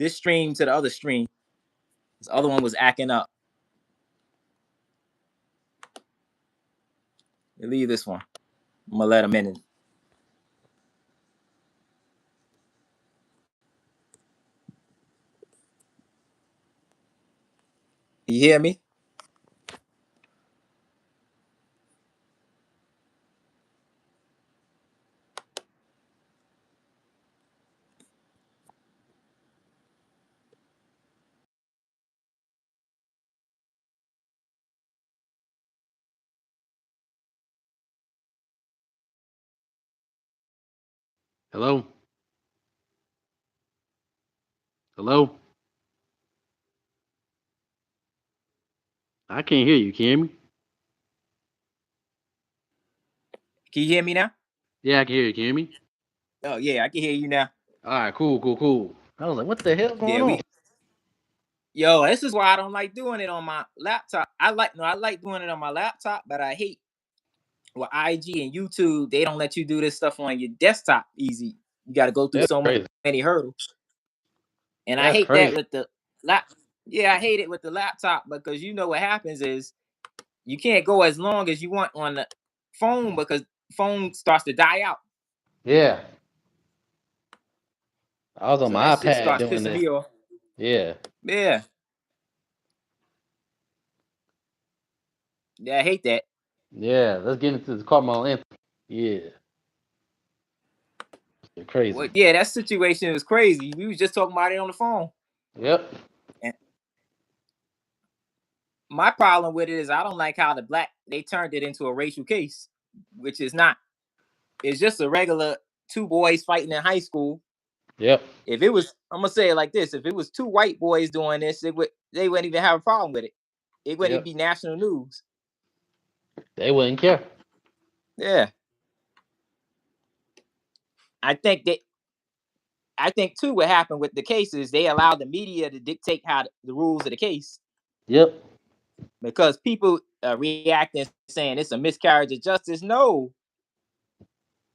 this stream to the other stream. This other one was acting up. Leave this one. I'm gonna let him in. You hear me? Hello? Hello? I can't hear you. Can you hear me? Can you hear me now? Yeah, I can hear you. Can you hear me? Oh yeah, I can hear you now. All right, cool. I was like, what the hell going on? Yo, this is why I don't like doing it on my laptop. I like doing it on my laptop, but I hate with IG and YouTube, they don't let you do this stuff on your desktop easy. You got to go through That's so crazy. many hurdles. And I That's hate that crazy. with the lap. Yeah, I hate it with the laptop because you know what happens is you can't go as long as you want on the phone because phone starts to die out. Yeah. I was on So my that shit iPad starts doing pissing this. me off. Yeah. Yeah. Yeah, I hate that. Yeah. Let's get into this Karmelo anthem. Yeah. You're crazy. Well, yeah, that situation was crazy. We was just talking about it on the phone. Yep. And my problem with it is I don't like how they turned it into a racial case, which is not. It's just a regular two boys fighting in high school. Yep. If it was, I'm gonna say it like this: if it was two white boys doing this, they wouldn't even have a problem with it. It wouldn't even Yep. be national news. They wouldn't care. Yeah, I think too what happened with the cases, they allowed the media to dictate how the rules of the case Yep. because people reacting saying it's a miscarriage of justice. No,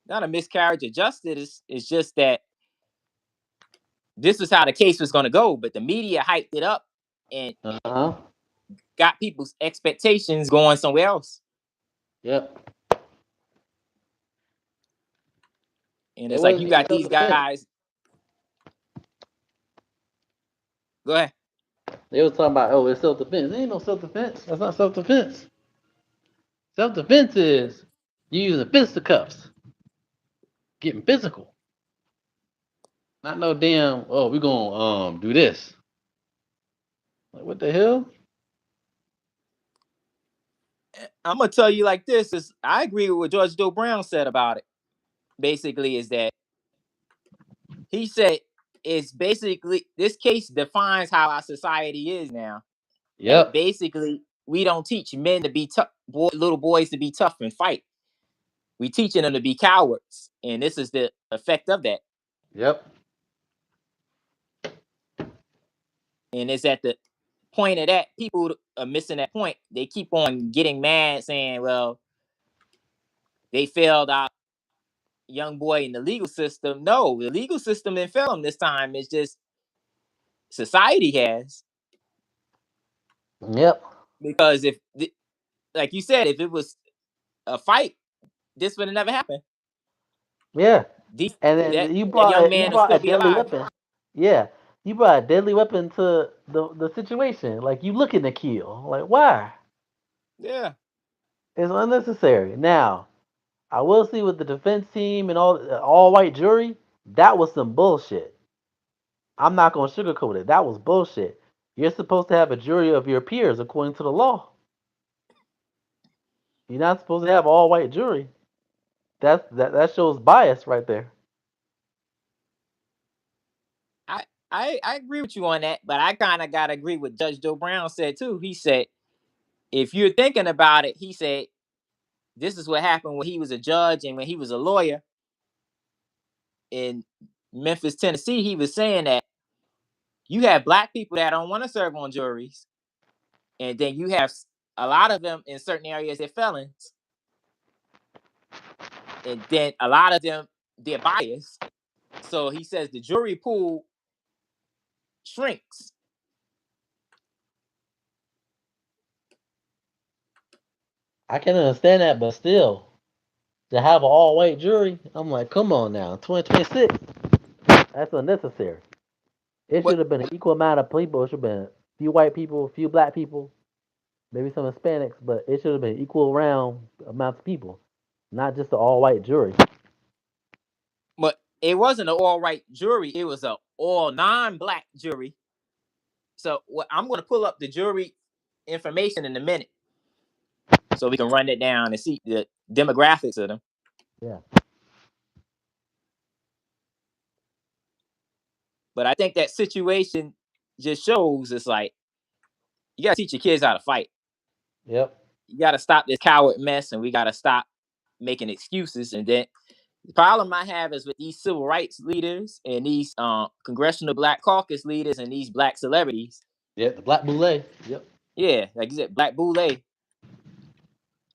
not a miscarriage of justice. It's just that this is how the case was going to go, but the media hyped it up and got people's expectations going somewhere else. Yep. And it's like you got these guys. Go ahead. They was talking about, oh, it's self-defense. There ain't no self-defense. That's not self-defense. Self-defense is you using fisticuffs, getting physical. Not no damn, oh, we gonna do this. Like, what the hell? I'm gonna tell you like this: is I agree with what George Joe Brown said about it. Basically, is that he said it's basically this case defines how our society is now. That Yep. basically we don't teach men to be tough, little boys to be tough and fight. We teaching them to be cowards, and this is the effect of that. Yep. And it's at the point of that people are missing that point. They keep on getting mad, saying, "Well, they failed our young boy in the legal system." No, the legal system didn't fail him this time. It's just society has. Yep. Because if, like you said, if it was a fight, this would have never happened. Yeah. And That then young you man will brought still a be deadly alive. weapon. Yeah. You brought a deadly weapon to the situation. Like you looking to kill. Like why? Yeah. It's unnecessary. Now, I will see with the defense team and all white jury, that was some bullshit. I'm not gonna sugarcoat it. That was bullshit. You're supposed to have a jury of your peers according to the law. You're not supposed to have all white jury. That shows bias right there. I agree with you on that, but I kind of gotta agree with Judge Joe Brown said too. He said, if you're thinking about it, he said, this is what happened when he was a judge and when he was a lawyer in Memphis, Tennessee. He was saying that you have black people that don't want to serve on juries, and then you have a lot of them in certain areas they're felons, and then a lot of them they're biased. So he says the jury pool shrinks. I can understand that, but still, to have an all-white jury, I'm like, come on now, 2026, that's unnecessary. It But should have been an equal amount of people. It should have been a few white people, a few black people, maybe some Hispanics, but it should have been equal round amounts of people, not just an all-white jury. but it wasn't an all white jury. It was a all non-black jury. So I'm going to pull up the jury information in a minute, so we can run it down and see the demographics of them. Yeah. But I think that situation just shows it's like you got to teach your kids how to fight. Yep. You got to stop this coward mess, and we got to stop making excuses. And then the problem I have is with these civil rights leaders and these congressional Black Caucus leaders and these black celebrities. Yeah, the black boule. Yep. Yeah, like you said, Black Boule.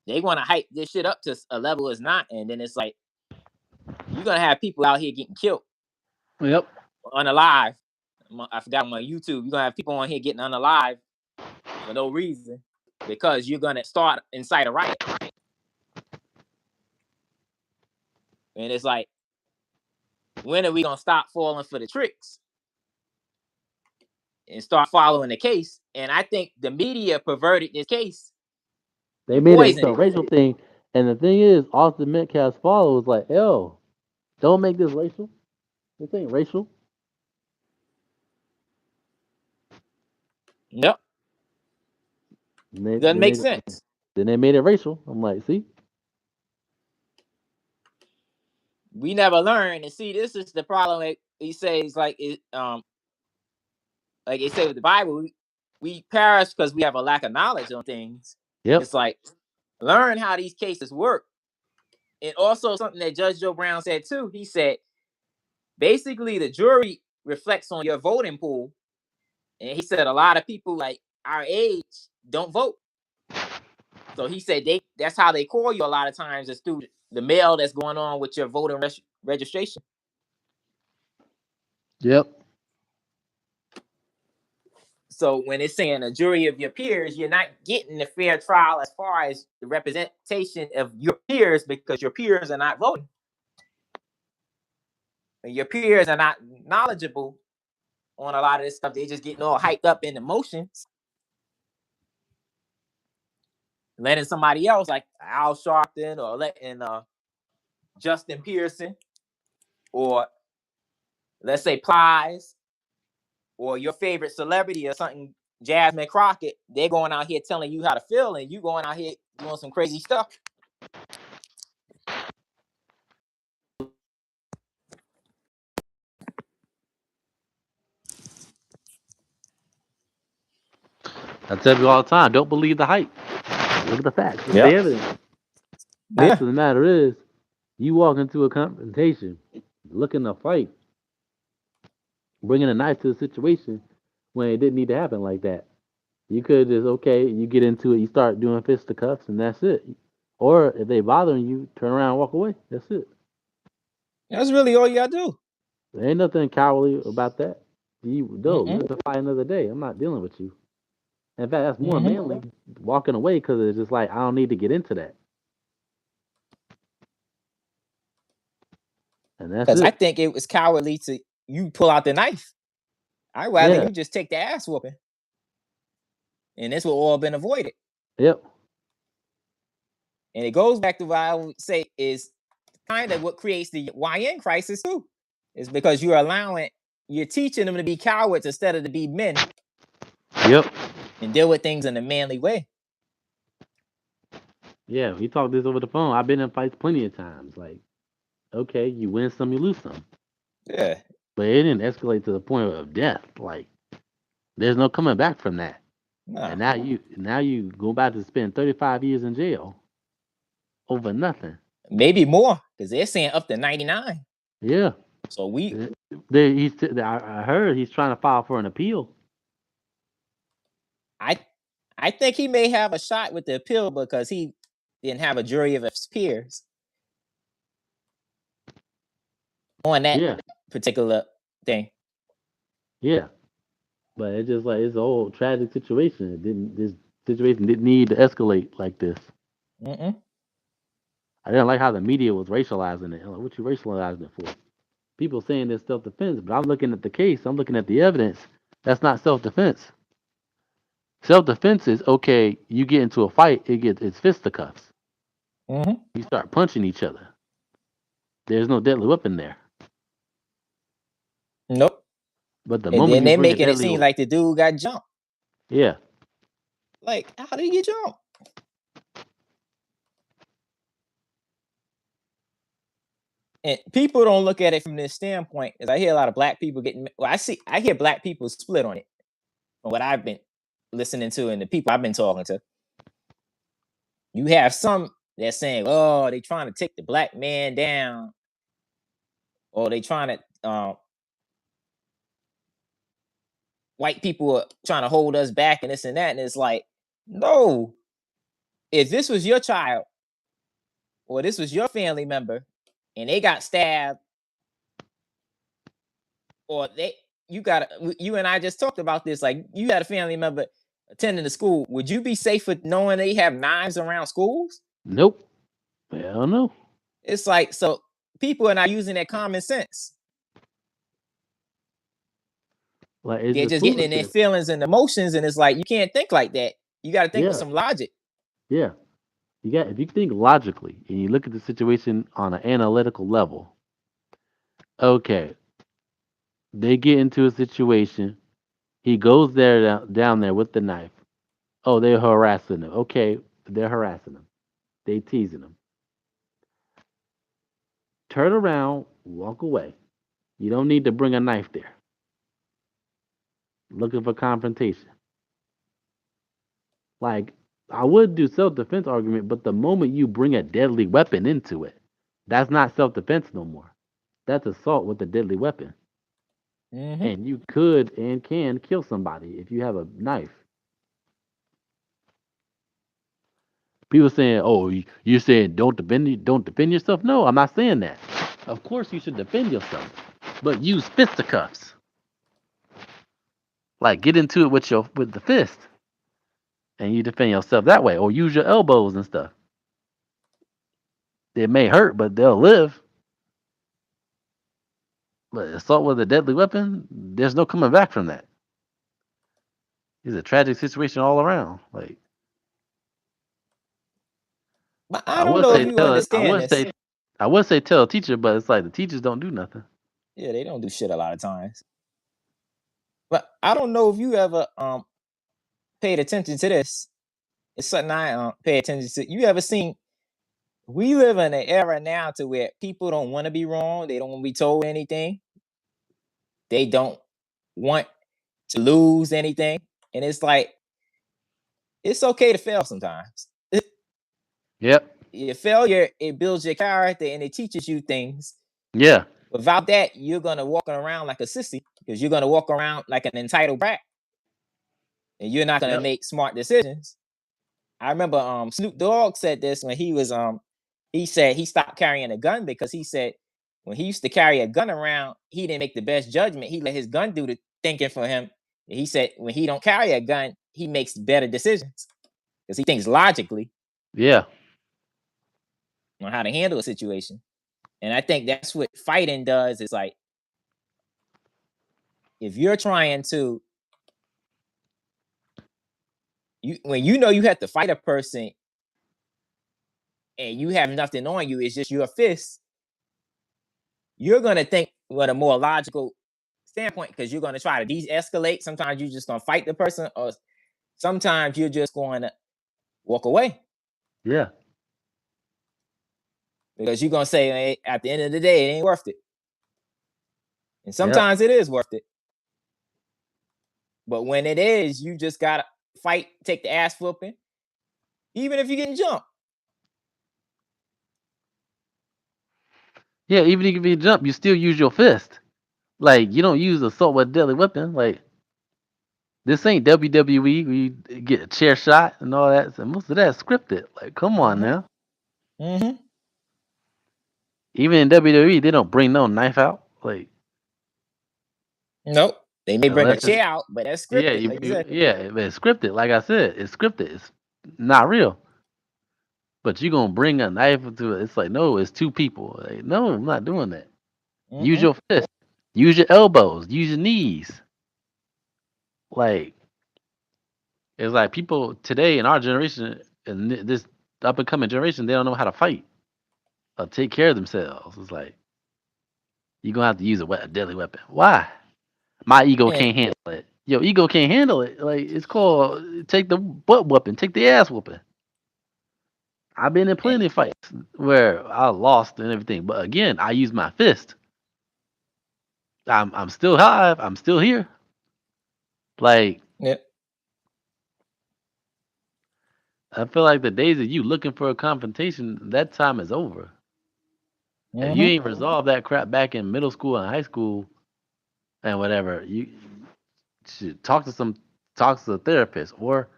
They want to hype this shit up to a level it's not, and then it's like you're gonna have people out here getting killed, Yep. unalive. I forgot on my YouTube. You're gonna have people on here getting unalive for no reason because you're gonna start incite a riot, and it's like, when are we gonna stop falling for the tricks and start following the case? And I think the media perverted this case They and made it poisoned a it. racial thing, and the thing is, Austin Metcalf's father was like, "Yo, don't make this racial. This ain't racial." Yep, And they, doesn't then make they sense. then they made it racial. I'm like, see, We never learn, and see, this is the problem. He says like they say with the Bible, we perish because we have a lack of knowledge on things. yep, It's like, learn how these cases work. And also something that Judge Joe Brown said too. He said basically the jury reflects on your voting pool, and he said a lot of people like our age don't vote. So he said that's how they call you a lot of times is through the mail that's going on with your voting registration. yep, So when it's saying a jury of your peers, you're not getting a fair trial as far as the representation of your peers because your peers are not voting. And your peers are not knowledgeable on a lot of this stuff. They're just getting all hyped up in emotions. Letting somebody else like Al Sharpton or letting Justin Pearson or let's say Plies or your favorite celebrity or something, Jasmine Crockett, they're going out here telling you how to feel and you going out here doing some crazy stuff. I tell you all the time, don't believe the hype. Look at the facts. Look at the evidence. Fact of the matter is, you walk into a confrontation, looking to fight, bringing a knife to the situation when it didn't need to happen like that. You could just okay, you get into it, you start doing fisticuffs, and that's it. Or if they bothering you, turn around and walk away. That's it. That's really all you gotta do. There ain't nothing cowardly about that. You have to fight another day. I'm not dealing with you. In fact, that's more manly walking away because it's just like I don't need to get into that. And that's Because it. I think it was cowardly to you pull out the knife. I'd rather you just take the ass whooping. And this would all been avoided. Yep. And it goes back to what I would say is kind of what creates the YN crisis too. Is because you're teaching them to be cowards instead of to be men. Yep. And deal with things in a manly way. Yeah, we talked this over the phone. I've been in fights plenty of times. Like, okay, you win some, you lose some. Yeah. But it didn't escalate to the point of death. Like, there's no coming back from that. Nah. And now you go back to spend 35 years in jail over nothing. Maybe more, because they're saying up to 99. Yeah. So I heard he's trying to file for an appeal. I think he may have a shot with the appeal because he didn't have a jury of his peers on that particular thing. Yeah. But it's just like it's a whole tragic situation. This situation didn't need to escalate like this. Mm-mm. I didn't like how the media was racializing it. I'm like, what you racializing it for? People saying it's self defense, but I'm looking at the case. I'm looking at the evidence. That's not self defense. Self defense is okay. You get into a fight, it's fisticuffs. Mm-hmm. You start punching each other. There's no deadly weapon there. Nope. But the And moment then you they bring a making it deadly, seem like the dude got jumped. yeah, Like, how did he get jumped? And people don't look at it from this standpoint. Because I hear a lot of black people getting. Well, I hear black people split on it. From what I've been listening to and the people I've been talking to, you have some that's saying, "Oh, they trying to take the black man down," or they trying to. White people are trying to hold us back and this and that, and it's like, no. If this was your child or this was your family member, and they got stabbed, or you and I just talked about this. Like, you had a family member attending the school. Would you be safe with knowing they have knives around schools? nope, hell no. It's like, so people are not using their common sense. Like it's They're just just getting in their foolishness. feelings and emotions, and it's like you can't think like that. You got to think with Yeah, some logic. yeah. You got if you think logically and you look at the situation on an analytical level. Okay, they get into a situation. He goes there down there with the knife. Oh, they're harassing him. Okay, they're harassing him. They teasing him. Turn around, walk away. You don't need to bring a knife there. Looking for confrontation. Like I would do self defense argument, but the moment you bring a deadly weapon into it, that's not self defense no more. That's assault with a deadly weapon. Hmm. And you could and can kill somebody if you have a knife. People saying, "Oh, you're saying don't defend yourself." No, I'm not saying that. Of course, you should defend yourself, but use fisticuffs. Like get into it with the fist, and you defend yourself that way, or use your elbows and stuff. It may hurt, but they'll live. But assault with a deadly weapon, there's no coming back from that. It's a tragic situation all around. Like But I I don't would know if say, you understand this. I would say tell a teacher, but it's like the teachers don't do nothing. Yeah, they don't do shit a lot of times. But I don't know if you ever paid attention to this. It's something I pay attention to. You ever seen? We live in an era now to where people don't want to be wrong. They don't want to be told anything. They don't want to lose anything. And it's like, it's okay to fail sometimes. Yep. Your failure, it builds your character and it teaches you things. Yeah. Without that, you're gonna walk around like a sissy because you're gonna walk around like an entitled brat, and you're not gonna Yep. make smart decisions. I remember Snoop Dogg said this when he said he stopped carrying a gun because he said when he used to carry a gun around, he didn't make the best judgment. He let his gun do the thinking for him. And he said when he don't carry a gun, he makes better decisions because he thinks logically Yeah. on how to handle a situation. And I think that's what fighting does. Is like if you're trying to when you know you have to fight a person and you have nothing on you, it's just your fist, you're gonna think with a more logical standpoint because you're gonna try to de-escalate. Sometimes you're just gonna fight the person, or sometimes you're just going to walk away Yeah. because you're gonna say, hey, at the end of the day, it ain't worth it. And Yep. sometimes it is worth it, but when it is, you just gotta fight, take the ass whooping, even if you're getting jumped. Yeah. Even if you jump, you still use your fist. Like you don't use assault with a deadly weapon. Like this ain't WWE where you get a chair shot and all that. So most of that's scripted. Like come on Mm-hmm. now. Mm-hmm. Even in WWE, they don't bring no knife out. Like Nope. They may bring a Unless it's chair out, but that's yeah, scripted, like you said. it's scripted. Like I said, it's scripted. It's not real. But you gonna bring a knife into it? It's like no, it's two people. Like, no, I'm not doing that. Use Mm-mm. your fist. Use your elbows. Use your knees. Like it's like people today in our generation and this up and coming generation, they don't know how to fight or take care of themselves. It's like you're gonna have to use a deadly weapon. Why? My ego And can't handle it. Your ego can't handle it. Like it's called take the butt whooping, take the ass whooping. I've been in and, plenty of fights where I lost and everything, but again, I use my fist. I'm still alive. I'm still here. Like yeah. I feel like the days of you looking for a confrontation, that time is over. If you Mm-hmm. ain't resolved that crap back in middle school and high school and whatever, you should talk to a therapist or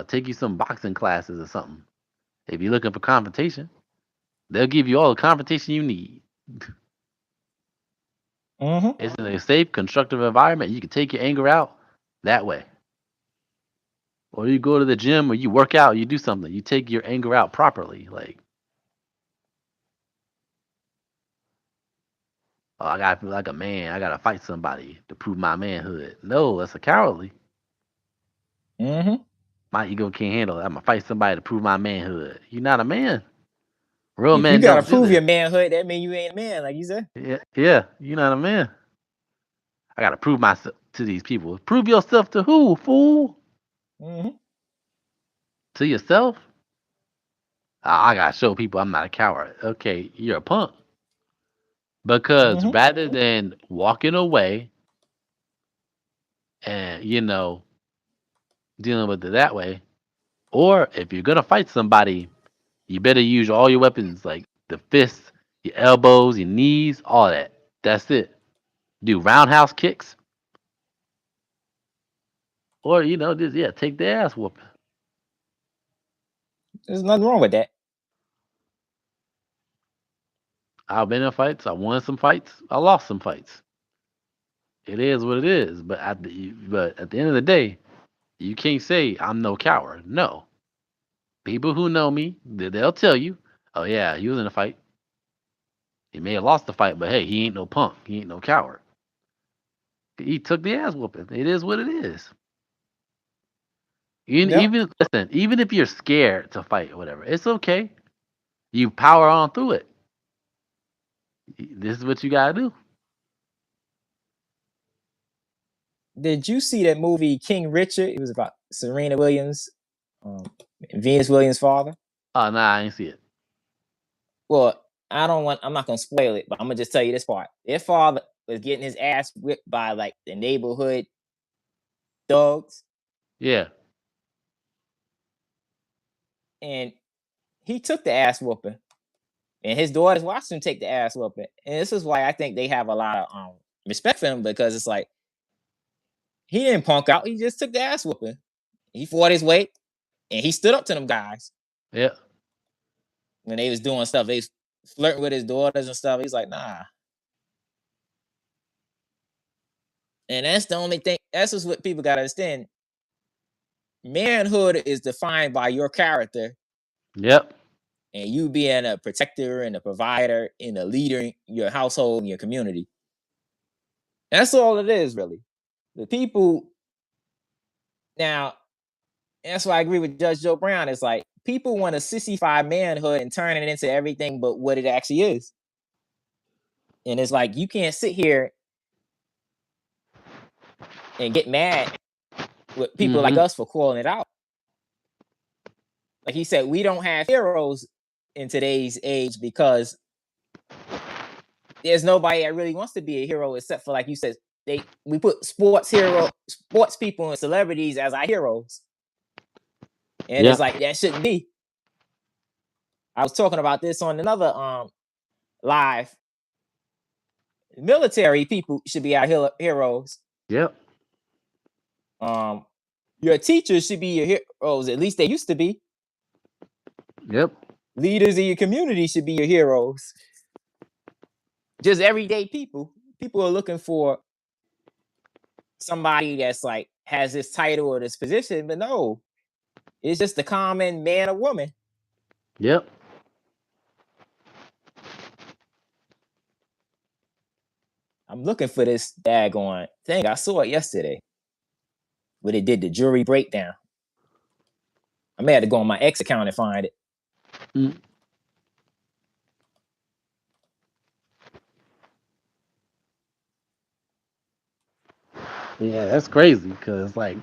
take you some boxing classes or something. If you're looking for confrontation, they'll give you all the confrontation you need. Mm-hmm. It's in a safe, constructive environment. You can take your anger out that way. Or you go to the gym or you work out, you do something. You take your anger out properly. Like, oh, I gotta feel like a man. I gotta fight somebody to prove my manhood. No, that's a cowardly. Mm-hmm. My ego can't handle it. I'm gonna fight somebody to prove my manhood. You're not a man. Real If you men gotta don't do prove that. your manhood, that means you ain't a man, like you said. Yeah, yeah, you're not a man. I gotta prove myself to these people. Prove yourself to who, fool? Mm-hmm. To yourself? I gotta show people I'm not a coward. Okay, you're a punk. Because Mm-hmm. rather than walking away and, dealing with it that way, or if you're gonna fight somebody, you better use all your weapons like the fists, your elbows, your knees, all that. That's it. Do roundhouse kicks, or just take the ass whooping. There's nothing wrong with that. I've been in fights. I won some fights. I lost some fights. It is what it is. But at the end of the day, you can't say I'm no coward. No, people who know me, they'll tell you, oh yeah, he was in a fight. He may have lost the fight, but hey, he ain't no punk. He ain't no coward. He took the ass whooping. It is what it is. Yep. Even listen, even if you're scared to fight or whatever, it's okay. You power on through it. This is what you gotta do. Did you see that movie King Richard? It was about Serena Williams, um, Venus Williams' father. Oh nah, I ain't see it. Well, I'm not gonna spoil it, but I'm gonna just tell you this part. Their father was getting his ass whipped by like the neighborhood thugs, Yeah. and he took the ass whooping. And his daughters watched him take the ass whooping. And this is why I think they have a lot of respect for him, because it's like he didn't punk out, he just took the ass whooping. He fought his way and he stood up to them guys Yeah. when they was doing stuff. They was flirting with his daughters and stuff. He's like, nah. And that's the only thing. That's just what people gotta understand. Manhood is defined by your character Yep. and you being a protector and a provider and a leader in your household and your community. That's all it is, really. The people now, that's why I agree with Judge Joe Brown. It's like people want to sissify manhood and turn it into everything but what it actually is. And it's like you can't sit here and get mad with people like Mm-hmm. us for calling it out. Like he said, we don't have heroes in today's age because there's nobody that really wants to be a hero except for, like you said, we put sports people and celebrities as our heroes. And Yeah. it's like that shouldn't be. I was talking about this on another live. Military people should be our heroes. Yep. Um, your teachers should be your heroes. At least they used to be. Yep. Leaders in your community should be your heroes. Just everyday people. People are looking for somebody that's like has this title or this position, but no, it's just the common man or woman. Yep. I'm looking for this daggone thing. I saw it yesterday, but it did the jury breakdown. I may have to go on my X account and find it. Mm. Yeah, that's crazy because like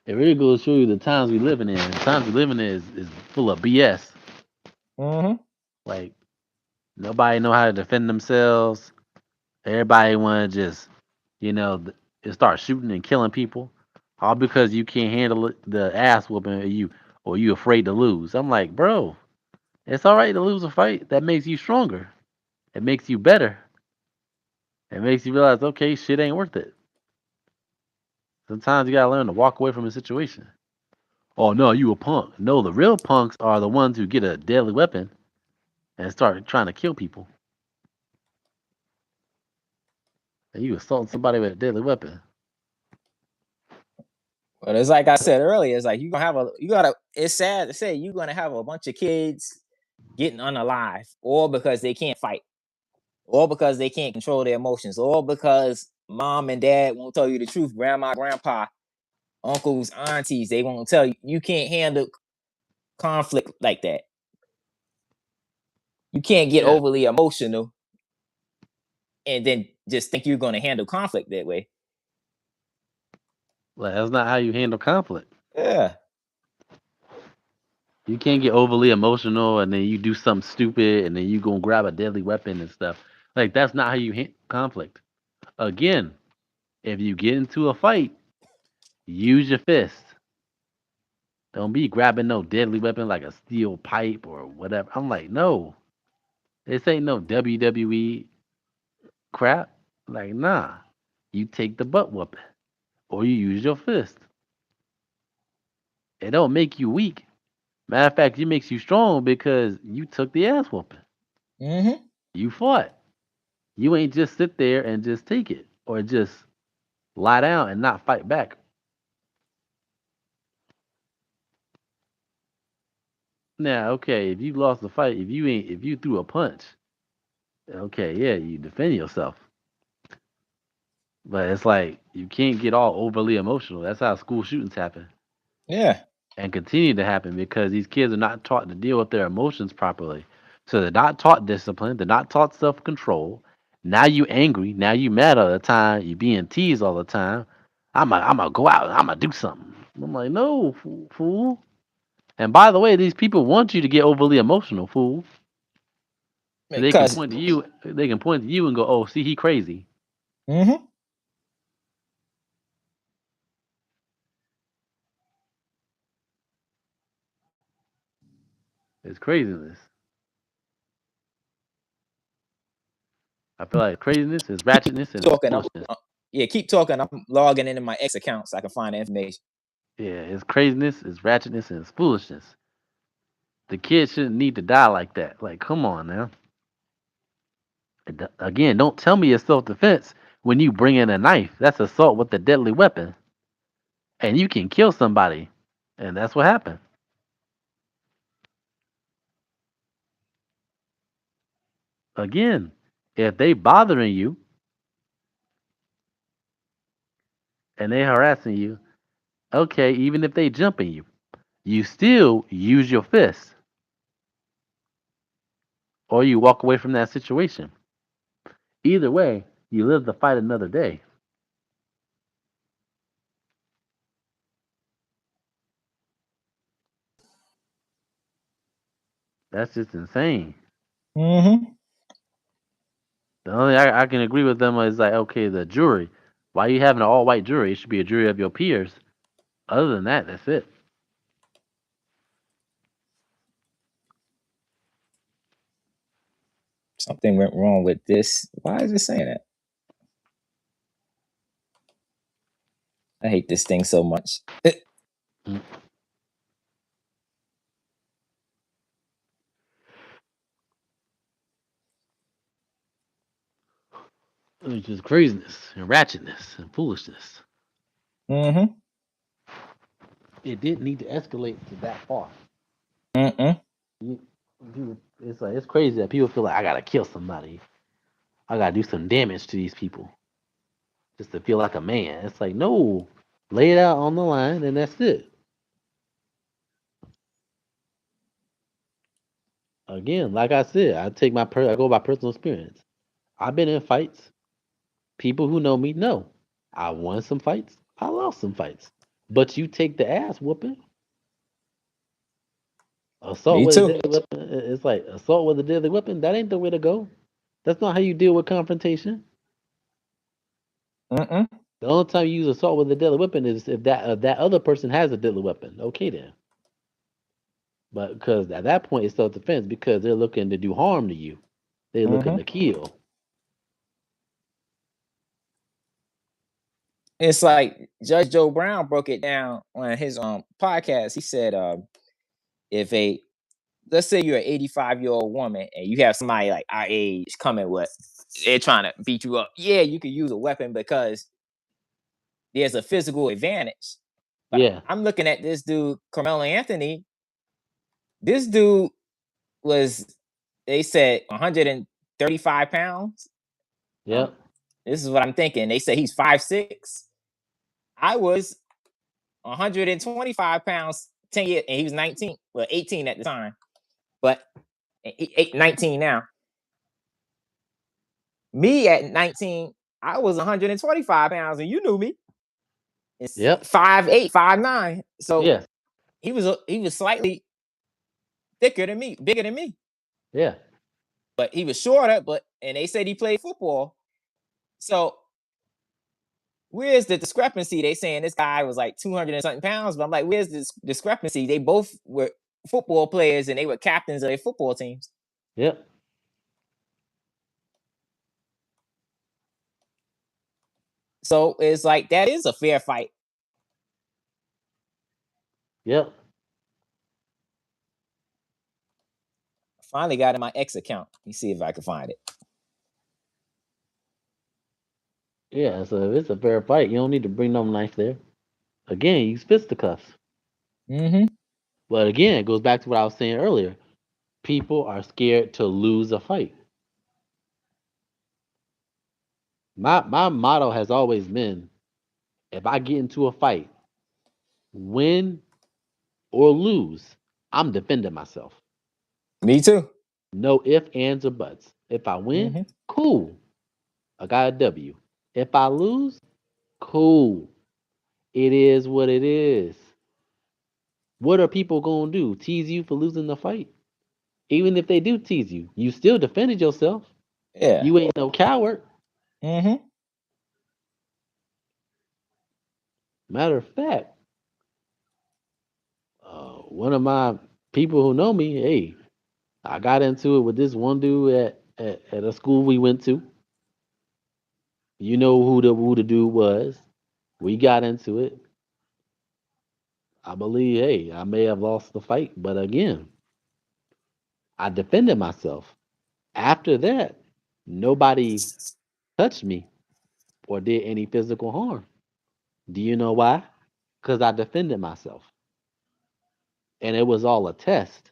it really goes to show you the times we living in. The times we living in is full of BS. Mm-hmm. Like nobody know how to defend themselves. Everybody want to just, start shooting and killing people, all because you can't handle the ass whooping, or you afraid to lose. I'm like, bro, it's all right to lose a fight. That makes you stronger. It makes you better. It makes you realize, okay, shit ain't worth it. Sometimes you gotta learn to walk away from a situation. Oh no, you a punk. No, the real punks are the ones who get a deadly weapon and start trying to kill people. And you assaulting somebody with a deadly weapon. But it's like I said earlier, it's like you gotta. It's sad to say you're gonna have a bunch of kids getting unalive, all because they can't fight, or because they can't control their emotions, or because mom and dad won't tell you the truth, grandma, grandpa, uncles, aunties, they won't tell you. You can't handle conflict like that. You can't get Yeah, overly emotional and then just think you're gonna handle conflict that way. like that's not how you handle conflict. Yeah. You can't get overly emotional and then you do something stupid and then you gonna grab a deadly weapon and stuff. Like that's not how you handle conflict. Again, if you get into a fight, use your fist. Don't be grabbing no deadly weapon like a steel pipe or whatever. I'm like, no, this ain't no WWE crap. Like, nah, you take the butt whooping or you use your fist. It don't make you weak. Matter of fact, it makes you strong because you took the ass whooping. Mm-hmm. You fought. You ain't just sit there and just take it or just lie down and not fight back. Now, okay, if you lost the fight, if you threw a punch, okay, yeah, you defend yourself. But it's like you can't get all overly emotional. That's how school shootings happen Yeah. and continue to happen because these kids are not taught to deal with their emotions properly. So they're not taught discipline. They're not taught self control. Now you angry. Now you mad all the time. You being teased all the time. I'm gonna go out. I'm gonna do something. I'm like, no, fool. And by the way, these people want you to get overly emotional, fool. So they can Because point to you. They can point to you and go, "Oh, see, he crazy." mm-hmm. It's craziness. I feel like craziness is ratchetness and Talking. foolishness. Yeah, keep talking. I'm logging into my X account so I can find the information. Yeah, it's craziness, it's ratchetness, and it's foolishness. The kid shouldn't need to die like that. Like, come on now. Again, don't tell me it's self defense when you bring in a knife. That's assault with a deadly weapon, and you can kill somebody, and that's what happened. Again, if they bothering you and they harassing you, okay, even if they jumping you, you still use your fist or you walk away from that situation. Either way, you live to fight another day. That's just insane. Mm-hmm. The only I can agree with them is like, okay, the jury. Why are you having an all white jury? It should be a jury of your peers. Other than that, that's it. Something went wrong with this. Why is it saying that? I hate this thing so much. Mm. It's just craziness and ratchetness and foolishness. Mm-hmm. It didn't need to escalate to that far. Mm-mm. It's like it's crazy that people feel like I gotta kill somebody. I gotta do some damage to these people just to feel like a man. It's like no, lay it out on the line and that's it. Again, like I said, I go by personal experience. I've been in fights. People who know me know I won some fights. I lost some fights. But you take the ass whooping. Assault Me with a too. deadly weapon. It's like assault with a deadly weapon. That ain't the way to go. That's not how you deal with confrontation. Mm-mm. The only time you use assault with a deadly weapon is if that other person has a deadly weapon. Okay then. But because at that point it's self defense because they're looking to do harm to you. They're looking Mm-hmm. to kill. It's like Judge Joe Brown broke it down on his podcast. He said, if a let's say you're an 85-year-old woman and you have somebody like our age coming with, they're trying to beat you up. Yeah, you could use a weapon because there's a physical advantage. But Yeah. I'm looking at this dude, Carmelo Anthony. This dude was, they said, 135 pounds. Um, Yep. this is what I'm thinking. They said he's 5'6". I was 125 pounds 10 years, and he was 19, well, 18 at the time, but 19 now. Me at 19, I was 125 pounds, and you knew me. It's Yep. 5'8", 5'9". So Yes. he was slightly thicker than me, bigger than me, Yeah. but he was shorter. But and they said he played football. So where's the discrepancy? They saying this guy was like 200 and something pounds, but I'm like, where's this discrepancy? They both were football players and they were captains of their football teams. Yep. So it's like that is a fair fight. Yep. I finally got in my X account. Let me see if I can find it. Yeah. So if it's a fair fight, you don't need to bring no knife there. Again, use fisticuffs. Mm-hmm. But again, it goes back to what I was saying earlier. People are scared to lose a fight. My motto has always been if I get into a fight, win or lose, I'm defending myself. Me too. No ifs, ands, or buts. If I win, Mm-hmm. cool. I got a W. If I lose, cool. It is what it is. What are people gonna do? Tease you for losing the fight? Even if they do tease you, you still defended yourself. Yeah. You ain't no coward. Mm-hmm. Matter of fact, one of my people who know me, hey, I got into it with this one dude at a school we went to. You know who the dude was. We got into it. I believe, hey, I may have lost the fight, but again, I defended myself. After that, nobody touched me or did any physical harm. Do you know why? Because I defended myself. And it was all a test.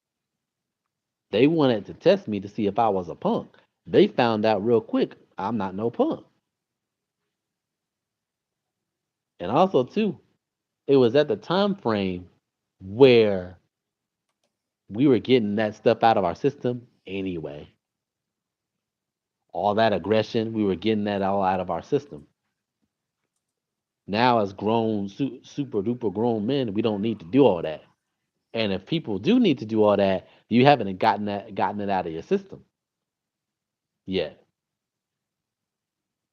They wanted to test me to see if I was a punk. They found out real quick I'm not no punk. And also, too, it was at the time frame where we were getting that stuff out of our system anyway. All that aggression, we were getting that all out of our system. Now, as grown, super duper grown men, we don't need to do all that. And if people do need to do all that, you haven't gotten it out of your system yet.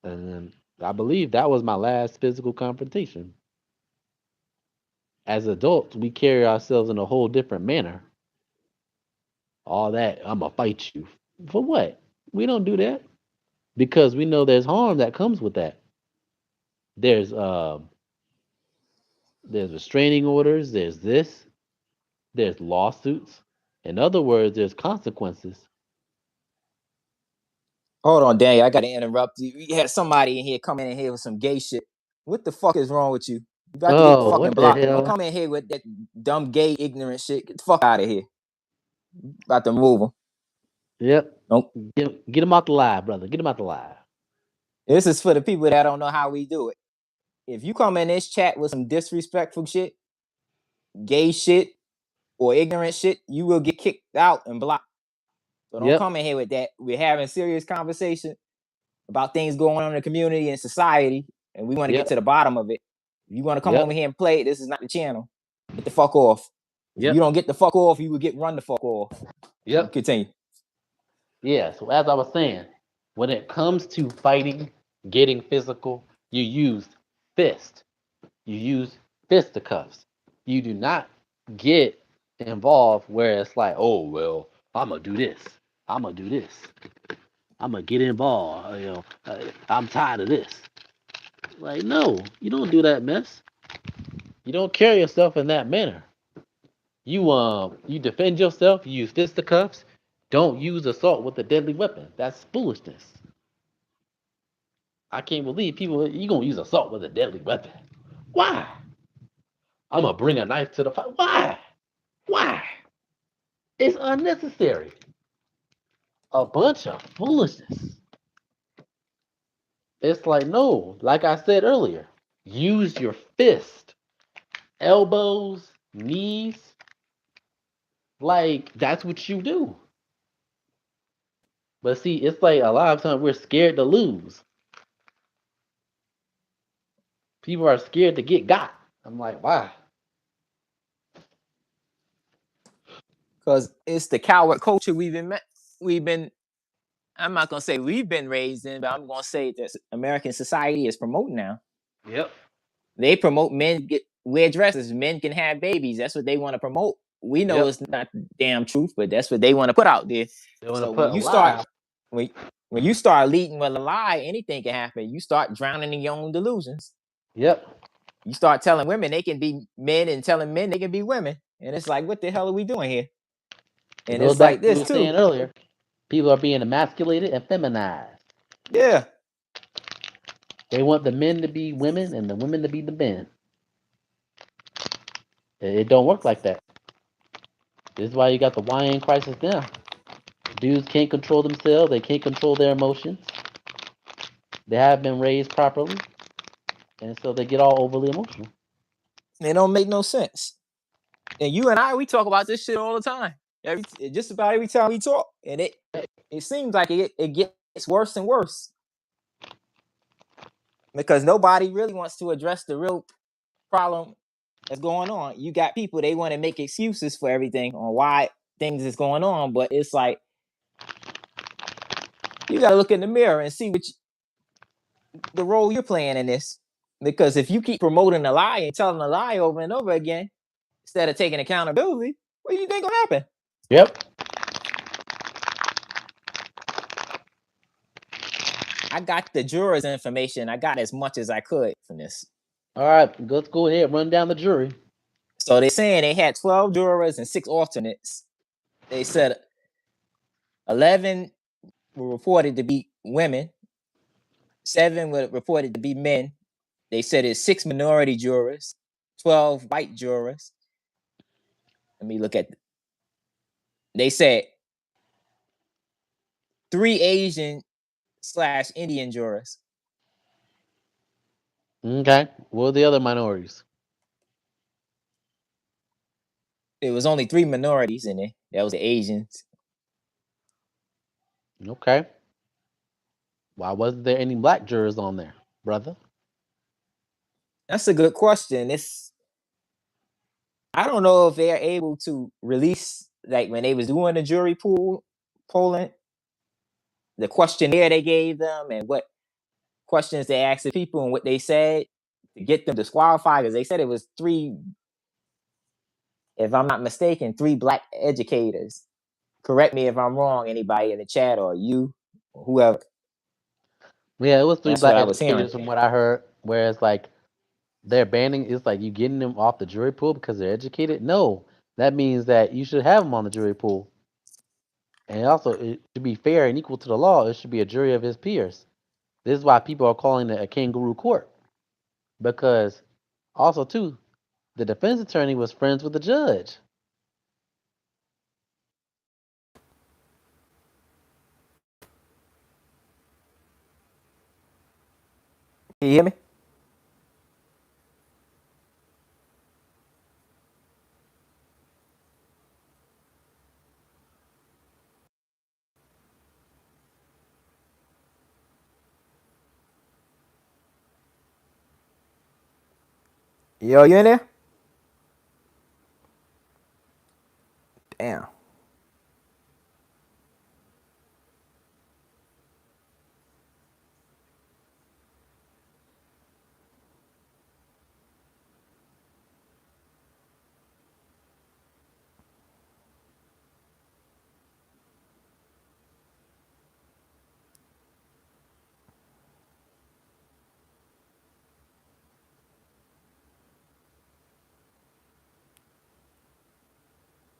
And I believe that was my last physical confrontation. As adults, we carry ourselves in a whole different manner. All that, I'm gonna fight you. For what? We don't do that because we know there's harm that comes with that. There's uh there's restraining orders, there's this, there's lawsuits. In other words, there's consequences. Hold on, Daniel. I gotta interrupt you. We had somebody in here coming in here with some gay shit. What the fuck is wrong with you? You got to get Oh, fucking what the blocked. And don't hell? come in here with that dumb, gay, ignorant shit. Get the fuck out of here. About to remove him. Yep. Don't. Get him out the live, brother. Get him out the live. This is for the people that don't know how we do it. If you come in this chat with some disrespectful shit, gay shit, or ignorant shit, you will get kicked out and blocked. So don't Yep. come in here with that. We're having serious conversation about things going on in the community and society, and we want to get Yep. to the bottom of it. If you want to come Yep. over here and play, this is not the channel. Get the fuck off. If Yep. you don't get the fuck off, you will get run the fuck off. Yep. Continue. Yeah. So as I was saying, when it comes to fighting, getting physical, you use fist. You use fisticuffs. You do not get involved where it's like, oh well, I'm gonna do this. I'm gonna do this. I'm gonna get involved. I'm tired of this. Like, no, you don't do that mess. You don't carry yourself in that manner. You defend yourself. You use fisticuffs. Don't use assault with a deadly weapon. That's foolishness. I can't believe people. You gonna use assault with a deadly weapon? Why? I'm gonna bring a knife to the fight. Why? Why? It's unnecessary. A bunch of foolishness. It's like, no, like I said earlier, use your fist, elbows, knees. Like, that's what you do. But see, it's like a lot of times we're scared to lose. People are scared to get got. I'm like, why? Because it's the coward culture we've been I'm not gonna say we've been raised in, but I'm gonna say that American society is promoting now. Yep. They promote men get wear dresses, men can have babies. That's what they want to promote. We know Yep. it's not the damn truth, but that's what they want to put out there. They want to So put when a you lie. start when when you start leading with a lie, anything can happen. You start drowning in your own delusions. Yep. You start telling women they can be men and telling men they can be women. And it's like, what the hell are we doing here? It And goes it's back like to what we this were too. saying earlier. People are being emasculated and feminized. Yeah. They want the men to be women and the women to be the men. It don't work like that. This is why you got the YN crisis now. Dudes can't control themselves. They can't control their emotions. They haven't been raised properly, and so they get all overly emotional. It don't make no sense. And you and I, we talk about this shit all the time. Just about every time we talk. And it seems like it gets worse and worse. Because nobody really wants to address the real problem that's going on. You got people, they want to make excuses for everything on why things is going on, but it's like you got to look in the mirror and see the role you're playing in this. Because if you keep promoting a lie and telling a lie over and over again instead of taking accountability, what do you think will happen? Yep. I got the jurors' information. I got as much as I could from this. All right, let's go ahead, run down the jury. So they're saying they had 12 jurors and 6 alternates. They said 11 were reported to be women, 7 were reported to be men. They said it's 6 minority jurors, 12 white jurors. Let me look at. They said 3 Asian/Indian jurors. Okay. What are the other minorities? It was only 3 minorities in there. That was the Asians. Okay. Why wasn't there any black jurors on there, brother? That's a good question. I don't know if they're able to release, like when they was doing the jury polling, the questionnaire they gave them and what questions they asked the people and what they said to get them disqualified. Because they said it was 3, if I'm not mistaken, 3 black educators. Correct me if I'm wrong, anybody in the chat or you, or whoever. Yeah, it was 3 That's black what I was hearing. educators from what I heard. Whereas like they're banning, it's like you getting them off the jury pool because they're educated. No, that means that you should have them on the jury pool. And also, to be fair and equal to the law, it should be a jury of his peers. This is why people are calling it a kangaroo court, because Also, too, the defense attorney was friends with the judge. Can you hear me? Yo, you in there? Damn.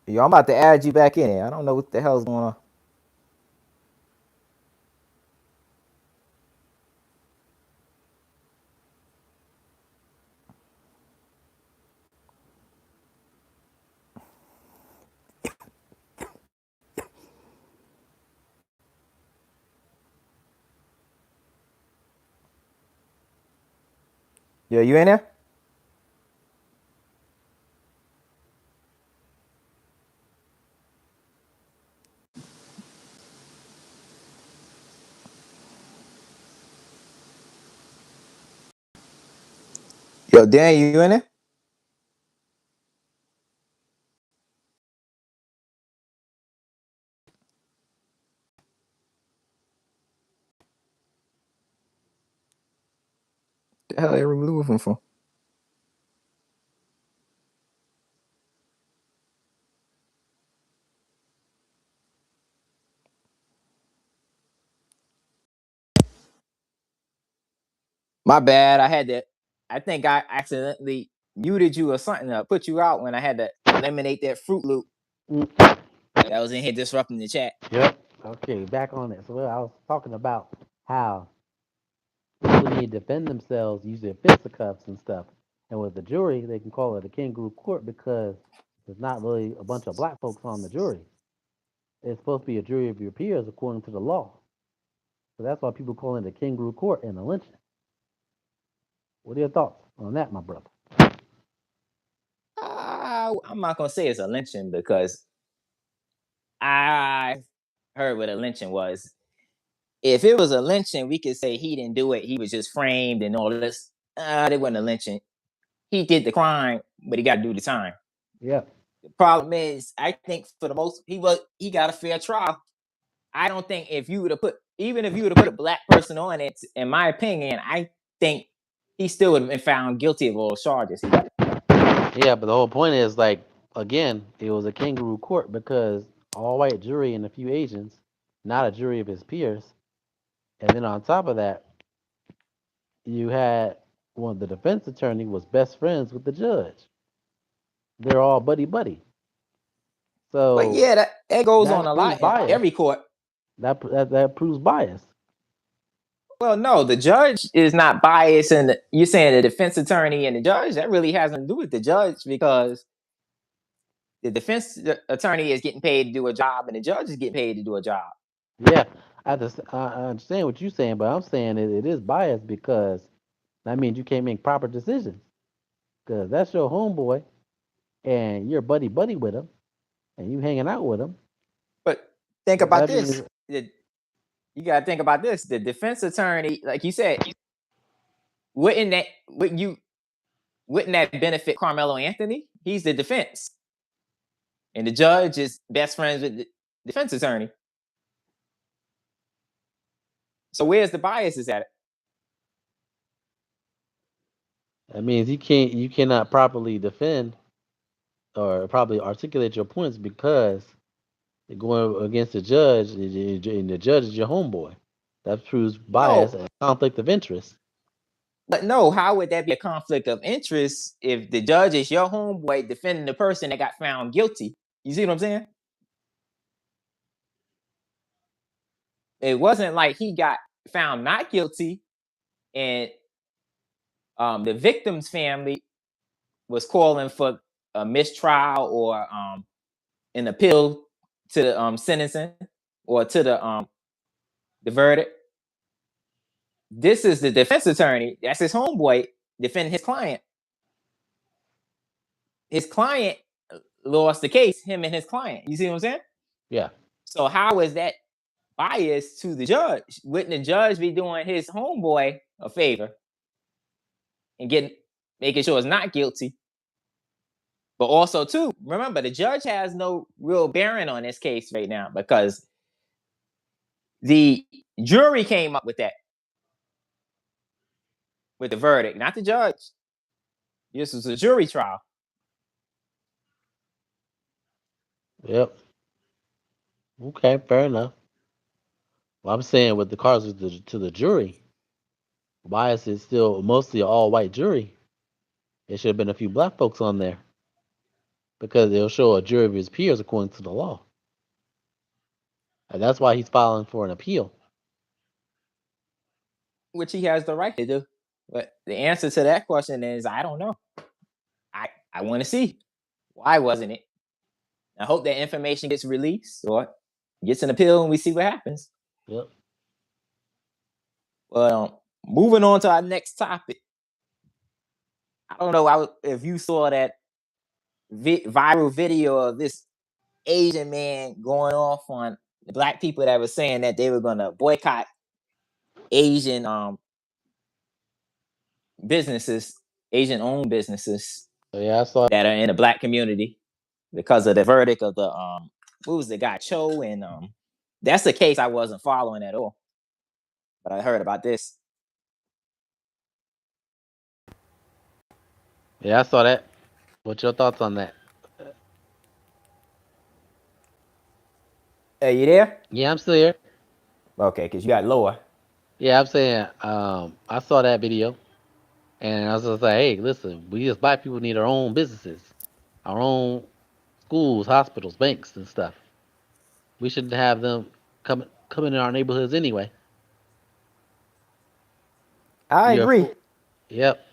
Yo, I'm about to add you back in here. I don't know what the hell's going on. Yo, you in there? Yo, Dan, you in there? The hell they remove him from? My bad. I think I accidentally muted you or something or put you out when I had to eliminate that Fruit Loop Mm, that was in here disrupting the chat. Yep. Okay, back on it. So I was talking about how people need to defend themselves using fisticuffs and stuff. And with the jury, they can call it a kangaroo court because there's not really a bunch of black folks on the jury. It's supposed to be a jury of your peers according to the law. So that's why people call it a kangaroo court and a lynching. What are your thoughts on that, my brother? I'm not gonna say it's a lynching because I heard what a lynching was. If it was a lynching, we could say he didn't do it. He was just framed and all this. It wasn't a lynching. He did the crime, but he got to do the time. Yeah. The problem is, I think for the most, he got a fair trial. I don't think if you would have put, even if you would have put a black person on it, in my opinion, I think he still would have been found guilty of all charges. Yeah, but the whole point is like again, it was a kangaroo court because all white jury and a few Asians, not a jury of his peers. And then on top of that, you had one of the defense attorney was best friends with the judge. They're all buddy buddy. But So yeah, that goes on that a proves lot in bias. every court. That proves bias. Well, no, the judge is not biased, and you're saying the defense attorney and the judge. That really has nothing to do with the judge because the defense attorney is getting paid to do a job, and the judge is getting paid to do a job. Yeah, I understand what you're saying, but I'm saying it is biased because that means you can't make proper decisions. Because that's your homeboy, and you're buddy buddy with him, and you hanging out with him. But think So about that means this: you got to think about this. The defense attorney, like you said, wouldn't that wouldn't you wouldn't that benefit Carmelo Anthony? He's the defense, and the judge is best friends with the defense attorney. So where's the biases at it? that means you cannot properly defend or probably articulate your points because you're going against the judge, and the judge is your homeboy. That proves bias No, and conflict of interest. but no, how would that be a conflict of interest if the judge is your homeboy defending the person that got found guilty? You see what I'm saying? It wasn't like he got found not guilty and the victim's family. was calling for a mistrial or an appeal to the sentencing or to the verdict. This is the defense attorney. That's his homeboy defending his client. His client lost the case, him and his client. You see what I'm saying? Yeah. So how is that biased to the judge? Wouldn't the judge be doing his homeboy a favor and making sure it's not guilty? But also, too, remember, the judge has no real bearing on this case right now because the jury came up with that, with the verdict, not the judge. This was a jury trial. Yep. Okay, fair enough. Well, I'm saying with the cards to the jury, why is it still mostly an all-white jury? There should have been a few black folks on there because it'll show a jury of his peers according to the law. And that's why he's filing for an appeal. Which he has the right to do. But the answer to that question is, I don't know. I want to see. Why wasn't it? I hope that information gets released or gets an appeal and we see what happens. Yep. Well, moving on to our next topic. I don't know if you saw that viral video of this Asian man going off on the black people that were saying that they were going to boycott Asian businesses, Asian-owned businesses. So yeah, I saw that are in the black community because of the verdict of the what was the guy Cho, and that's the case I wasn't following at all, but I heard about this. Yeah, I saw that. What's your thoughts on that? Hey, you there? Yeah, I'm still here. Okay, because you got lower. Yeah, I'm saying I saw that video, and I was just like, hey, listen, we as black people need our own businesses, our own schools, hospitals, banks, and stuff. We shouldn't have them come in our neighborhoods anyway. I agree. Yep.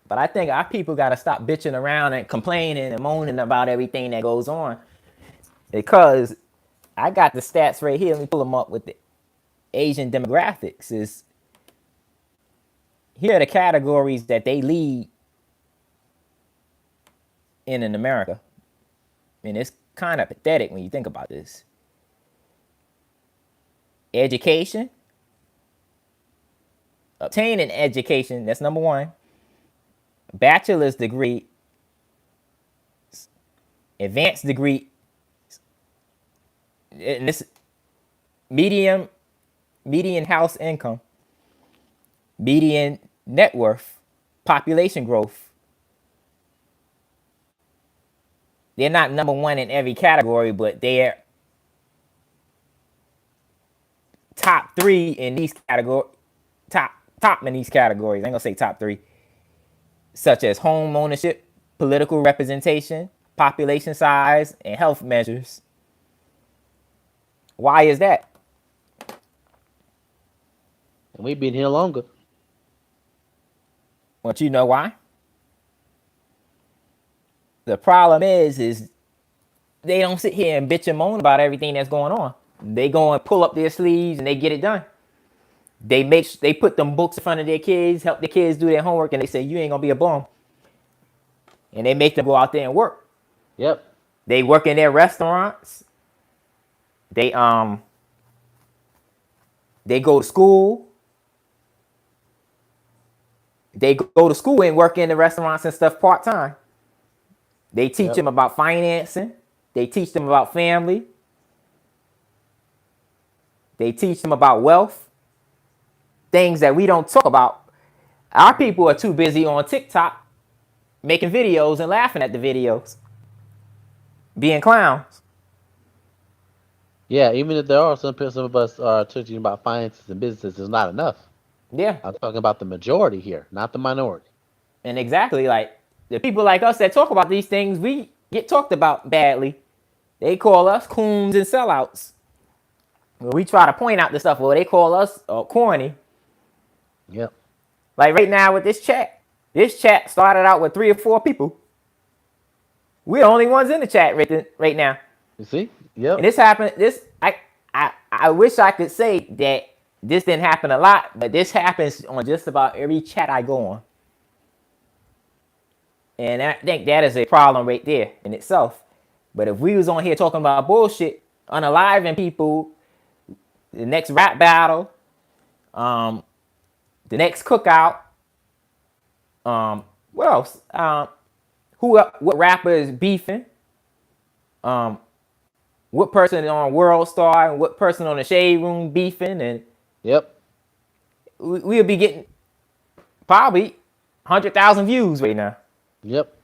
But I think our people got to stop bitching around and complaining and moaning about everything that goes on. Because I got the stats right here. Let me pull them up with the Asian demographics. Here are the categories that they lead in America. And it's kind of pathetic when you think about this. Education. Obtaining education, that's number one. Bachelor's degree, advanced degree, and this median house income, median net worth, population growth. They're not number one in every category, but they're top three in these categories. Top in these categories. I ain't gonna say top three. Such as home ownership, political representation, population size, and health measures. Why is that? And we've been here longer. But you know why? The problem is they don't sit here and bitch and moan about everything that's going on. They go and pull up their sleeves and they get it done. They put them books in front of their kids, help the kids do their homework, and they say, you ain't gonna be a bum. And they make them go out there and work. Yep. They work in their restaurants. They go to school. They go to school and work in the restaurants and stuff part-time. They teach them about financing. They teach them about family. They teach them about wealth. Things that we don't talk about. Our people are too busy on TikTok making videos and laughing at the videos. Being clowns. Yeah, even if there are some of us are teaching about finances and business, it's not enough. Yeah. I'm talking about the majority here, not the minority. And exactly, like, the people like us that talk about these things, we get talked about badly. They call us coons and sellouts. When we try to point out the stuff, well, they call us corny. Yep. Like right now with this chat, This chat started out with 3 or 4 people. We're the only ones in the chat right now. You see? Yep. And this happened. I wish I could say that this didn't happen a lot, but this happens on just about every chat I go on. And I think that is a problem right there in itself. But if we was on here talking about bullshit, unaliving people, the next rap battle, the next cookout, what else? What rapper is beefing? What person on World Star and what person on the Shade Room beefing, and Yep. we'll be getting probably 100,000 views right now. Yep.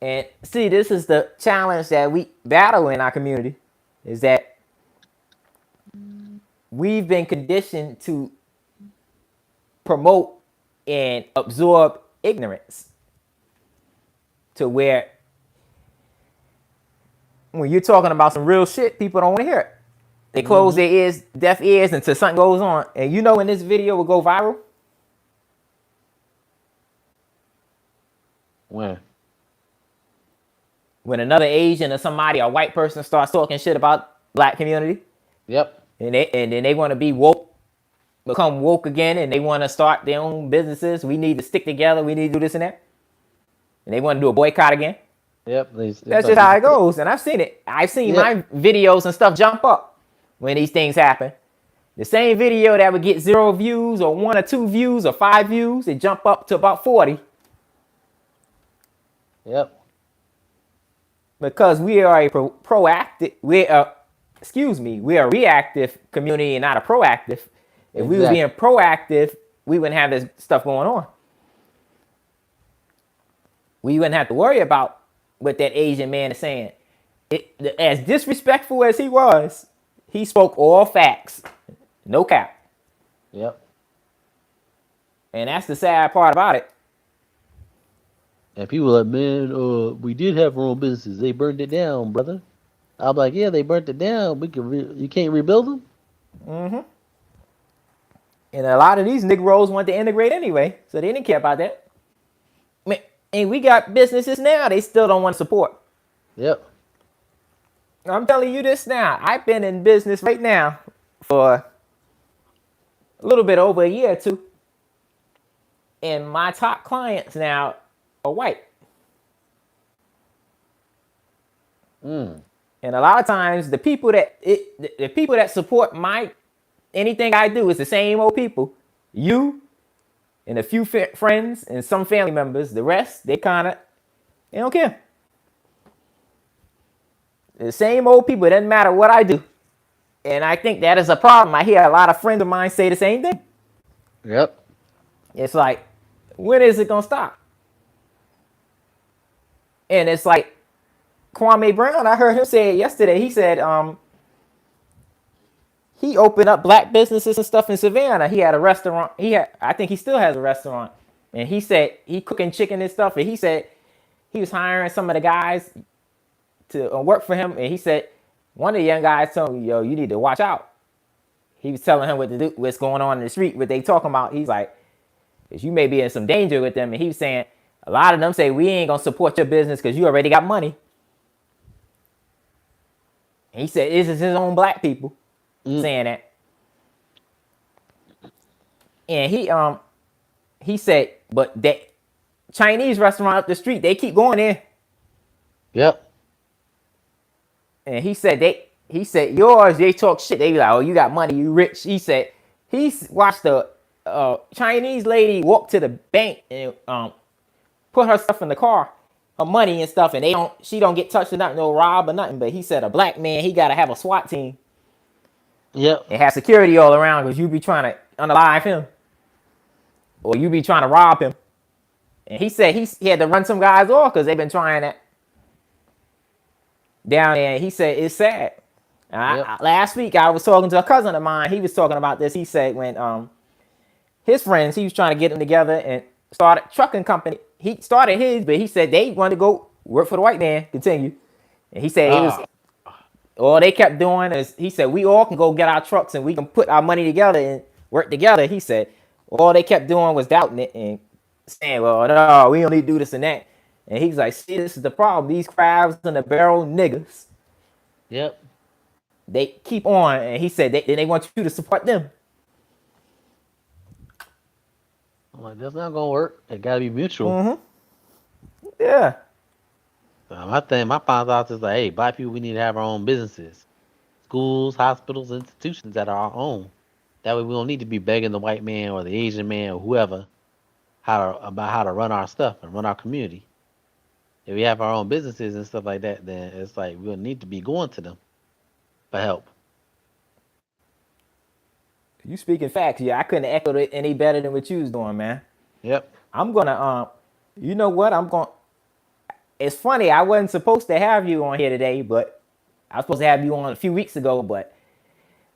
And see, this is the challenge that we battle in our community, is that we've been conditioned to promote and absorb ignorance to where when you're talking about some real shit, people don't want to hear it. They close their ears, deaf ears, until something goes on. And you know when this video will go viral? When another Asian or somebody, a white person, starts talking shit about black community. Yep. And then they want to be woke, become woke again, and they want to start their own businesses. We need to stick together. We need to do this and that. And they want to do a boycott again. Yep. That's just how it goes. And I've seen it. I've seen my videos and stuff jump up when these things happen. The same video that would get 0 views or 1 or 2 views or 5 views, it jump up to about 40. Yep. Because we are a proactive, we're a reactive community and not a proactive. If we were being proactive, we wouldn't have this stuff going on. We wouldn't have to worry about what that Asian man is saying. As disrespectful as he was, he spoke all facts, no cap. Yep. And that's the sad part about it. And people are like, man, we did have our own businesses. They burned it down, brother. I'm like, yeah, they burnt it down. You can't rebuild them? Mm-hmm. And a lot of these Negroes want to integrate anyway, so they didn't care about that. And we got businesses now they still don't want to support. Yep. I'm telling you this now. I've been in business right now for a little bit over a year or 2. And my top clients now are white. And a lot of times the people that support anything I do is the same old people. You and a few friends and some family members. The rest, they don't care. The same old people. It doesn't matter what I do. And I think that is a problem. I hear a lot of friends of mine say the same thing. Yep. It's like, when is it going to stop? And it's like, Kwame Brown, I heard him say it yesterday. He said he opened up black businesses and stuff in Savannah. He had a restaurant. I think he still has a restaurant. And he said he cooking chicken and stuff. And he said he was hiring some of the guys to work for him. And he said one of the young guys told me, yo, you need to watch out. He was telling him what to do, what's going on in the street, what they talking about. He's like, because you may be in some danger with them. And he was saying a lot of them say, we ain't going to support your business because you already got money. And he said this is his own black people saying that. And he said, but that Chinese restaurant up the street, they keep going in. Yep. And he said yours, they talk shit. They be like, oh, you got money, you rich. He said he watched the Chinese lady walk to the bank and put her stuff in the car, her money and stuff, and she don't get touched or nothing, no rob or nothing. But he said a black man, he gotta have a SWAT team. Yep. And have security all around because you be trying to unalive him. Or you be trying to rob him. And he said he had to run some guys off because they've been trying that down there. He said it's sad. Last week I was talking to a cousin of mine. He was talking about this. He said when his friends, he was trying to get them together and start a trucking company. He started his, but he said they wanted to go work for the white man, continue. And he said all they kept doing is, he said, we all can go get our trucks and we can put our money together and work together. He said all they kept doing was doubting it and saying, well, no, we don't need to do this and that. And he's like, see, this is the problem. These crabs in the barrel niggas, Yep. they keep on. And he said, they want you to support them. I'm like, that's not gonna work. It gotta be mutual. Yeah. My final thoughts is like, hey, black people, we need to have our own businesses, schools, hospitals, institutions that are our own. That way, we don't need to be begging the white man or the Asian man or whoever about how to run our stuff and run our community. If we have our own businesses and stuff like that, then it's like we don't need to be going to them for help. You speaking facts. Yeah, I couldn't echo it any better than what you was doing, man. Yep. I'm gonna you know what? It's funny, I wasn't supposed to have you on here today, but I was supposed to have you on a few weeks ago, but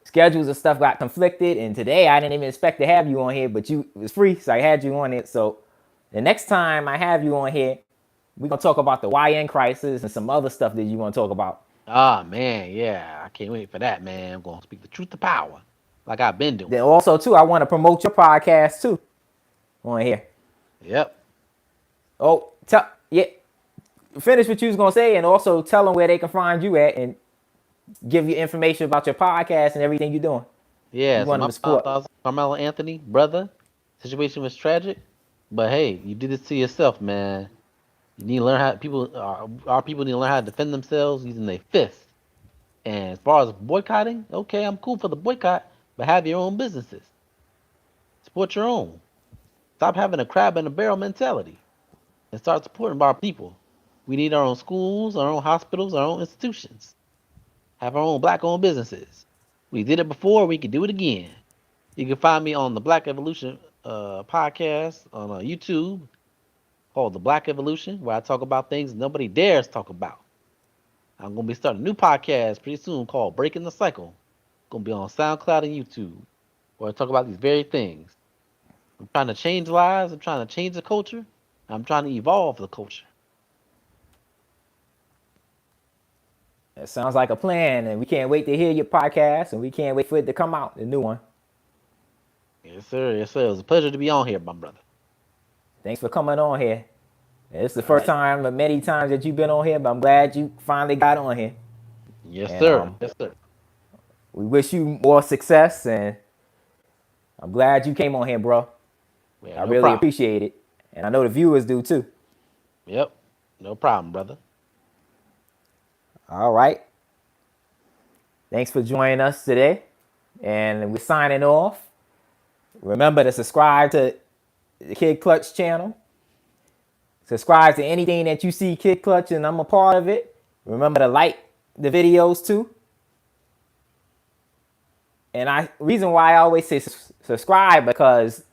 schedules and stuff got conflicted, and today I didn't even expect to have you on here, but it was free, so I had you on it. So the next time I have you on here, we're gonna talk about the YN crisis and some other stuff that you want to talk about. Ah, man, yeah, I can't wait for that, man. I'm gonna speak the truth to power, like I've been doing. Then also too, I want to promote your podcast too on here. Yep. Oh, finish what you was gonna say, and also tell them where they can find you at, and give you information about your podcast and everything you're doing. Yeah, You so want them my to final support. thoughts, Carmelo Anthony, brother, situation was tragic, but hey, you did this to yourself, man. You need to learn how our people need to learn how to defend themselves using their fists. And as far as boycotting, okay, I'm cool for the boycott, but have your own businesses. Support your own. Stop having a crab in a barrel mentality and start supporting our people. We need our own schools, our own hospitals, our own institutions. Have our own black-owned businesses. We did it before, we can do it again. You can find me on the Black Evolution podcast on YouTube called The Black Evolution, where I talk about things nobody dares talk about. I'm going to be starting a new podcast pretty soon called Breaking the Cycle. Going to be on SoundCloud and YouTube, where I talk about these very things. I'm trying to change lives. I'm trying to change the culture. I'm trying to evolve the culture. That sounds like a plan, and we can't wait to hear your podcast, and we can't wait for it to come out, the new one. Yes, sir. Yes, sir. It was a pleasure to be on here, my brother. Thanks for coming on here. It's the first time of many times that you've been on here, but I'm glad you finally got on here. Yes, And, sir. Yes, sir. We wish you more success, and I'm glad you came on here, bro. Yeah, I no really problem. appreciate it, and I know the viewers do too. Yep. No problem, brother. All right. Thanks for joining us today, and we're signing off. Remember to subscribe to the Kid Klutch channel. Subscribe to anything that you see Kid Klutch and I'm a part of it. Remember to like the videos too. And reason why I always say subscribe, because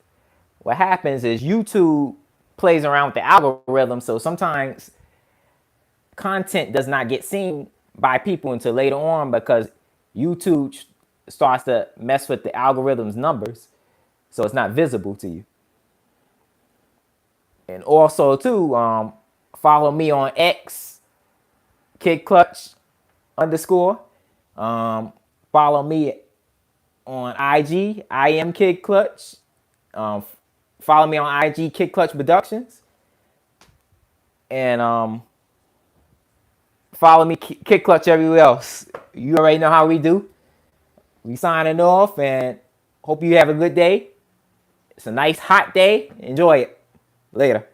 what happens is YouTube plays around with the algorithm, so sometimes content does not get seen by people until later on, because YouTube starts to mess with the algorithm's numbers, so it's not visible to you. And also too, follow me on X, Kid Klutch _. Follow me on IG, I am Kid Klutch. Follow me on IG, Kid Klutch Productions. And follow me, Kid Klutch, everywhere else. You already know how we do. We signing off, and hope you have a good day. It's a nice hot day. Enjoy it. Later.